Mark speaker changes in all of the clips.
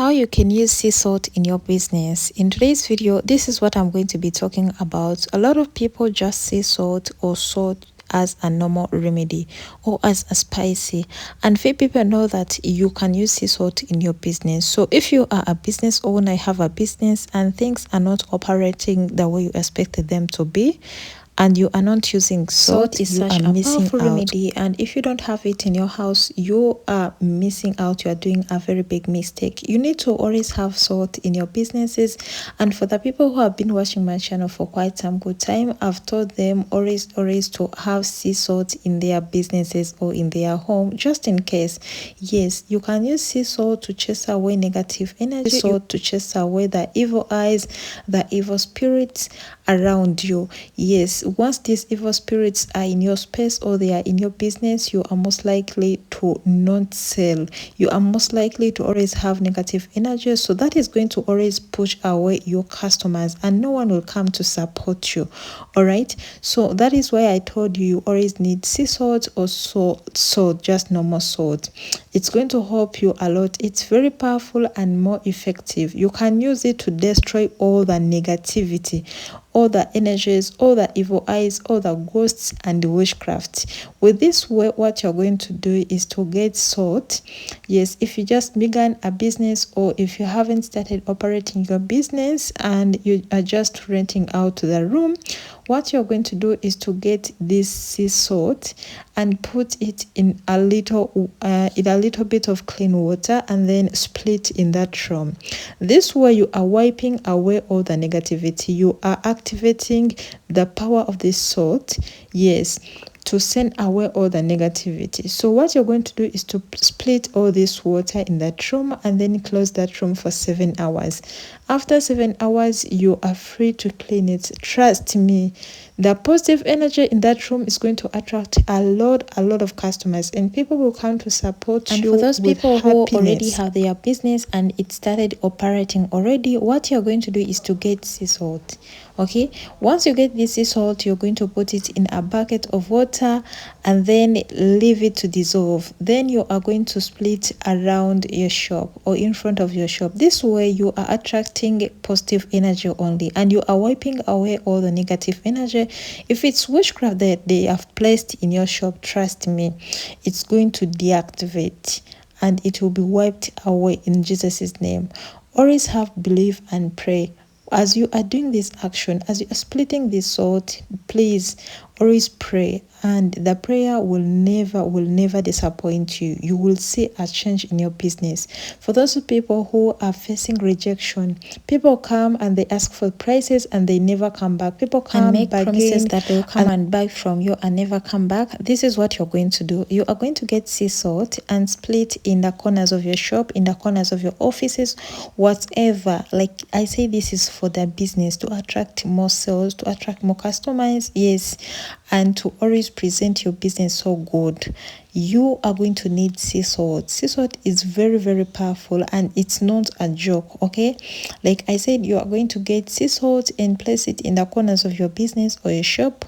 Speaker 1: how you can use sea salt in your business. In today's video, this is what I'm going to be talking about. A lot of people just say salt or salt as a normal remedy or as a spicy, and few people know that you can use sea salt in your business. So if you are a business owner, have a business and things are not operating the way you expected them to be, and you are not using salt, is such a powerful remedy, and if you don't have it in your house, you are missing out. You are doing a very big mistake. You need to always have salt in your businesses. And for the people who have been watching my channel for quite some good time, I've told them always to have sea salt in their businesses or in their home, just in case. Yes, you can use sea salt to chase away negative energy, salt to chase away the evil eyes, the evil spirits around you. Yes, once these evil spirits are in your space or they are in your business, you are most likely to not sell. You are most likely to always have negative energy. So that is going to always push away your customers and no one will come to support you. All right. So that is why I told you you always need sea salt or salt, just normal salt. It's going to help you a lot. It's very powerful and more effective. You can use it to destroy all the negativity, all the energies, all the evil eyes, all the ghosts and the witchcraft. With this way, what you're going to do is to get salt. Yes, if you just began a business or if you haven't started operating your business and you are just renting out the room, what you're going to do is to get this sea salt and put it in a little bit of clean water and then split in that room. This way you are wiping away all the negativity. You are activating the power of this salt, yes, to send away all the negativity. So what you're going to do is to split all this water in that room and then close that room for 7 hours. After 7 hours, you are free to clean it. Trust me, the positive energy in that room is going to attract a lot of customers, and people will come to support you. And for those people who already have their business and it started operating already, what you're going to do is to get sea salt. Okay, once you get this sea salt, you're going to put it in a bucket of water and then leave it to dissolve. Then you are going to split around your shop or in front of your shop. This way you are attracting positive energy only and you are wiping away all the negative energy. If it's witchcraft that they have placed in your shop, trust me, it's going to deactivate and it will be wiped away in Jesus' name. Always have belief and pray. As you are doing this action, as you are splitting this salt, please always pray, and the prayer will never disappoint you. You will see a change in your business. For those people who are facing rejection, people come and they ask for prices and they never come back. People come and make promises that they will come and buy from you and never come back. This is what you're going to do. You are going to get sea salt and split in the corners of your shop, in the corners of your offices, whatever. Like I say, this is for the business, to attract more sales, to attract more customers, yes, and to always present your business so good. You are going to need sea salt. Sea salt is very powerful and it's not a joke. Okay, like I said, you are going to get sea salt and place it in the corners of your business or your shop.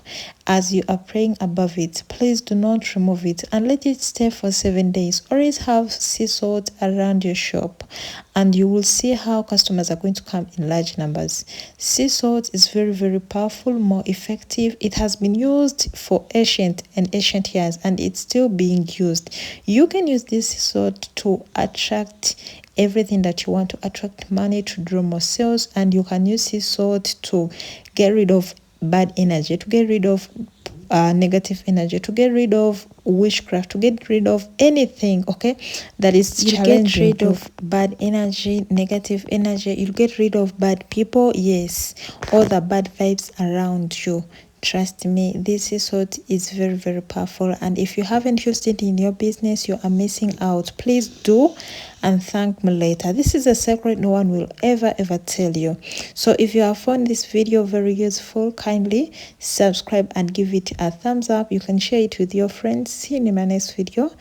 Speaker 1: As you are praying above it, please do not remove it and let it stay for 7 days. Always have sea salt around your shop and you will see how customers are going to come in large numbers. Sea salt is very powerful, more effective. It has been used for ancient years and it's still being used. You can use this sea salt to attract everything that you want, to attract money, to draw more sales, and you can use sea salt to get rid of bad energy, to get rid of negative energy, to get rid of witchcraft, to get rid of anything, okay, that is challenging. You get rid of bad energy, negative energy, you get rid of bad people, yes, all the bad vibes around you. Trust me, this sea salt is very powerful, and if you haven't used it in your business, you are missing out. Please do and thank me later. This is a secret no one will ever tell you. So if you have found this video very useful, kindly subscribe and give it a thumbs up. You can share it with your friends. See you in my next video.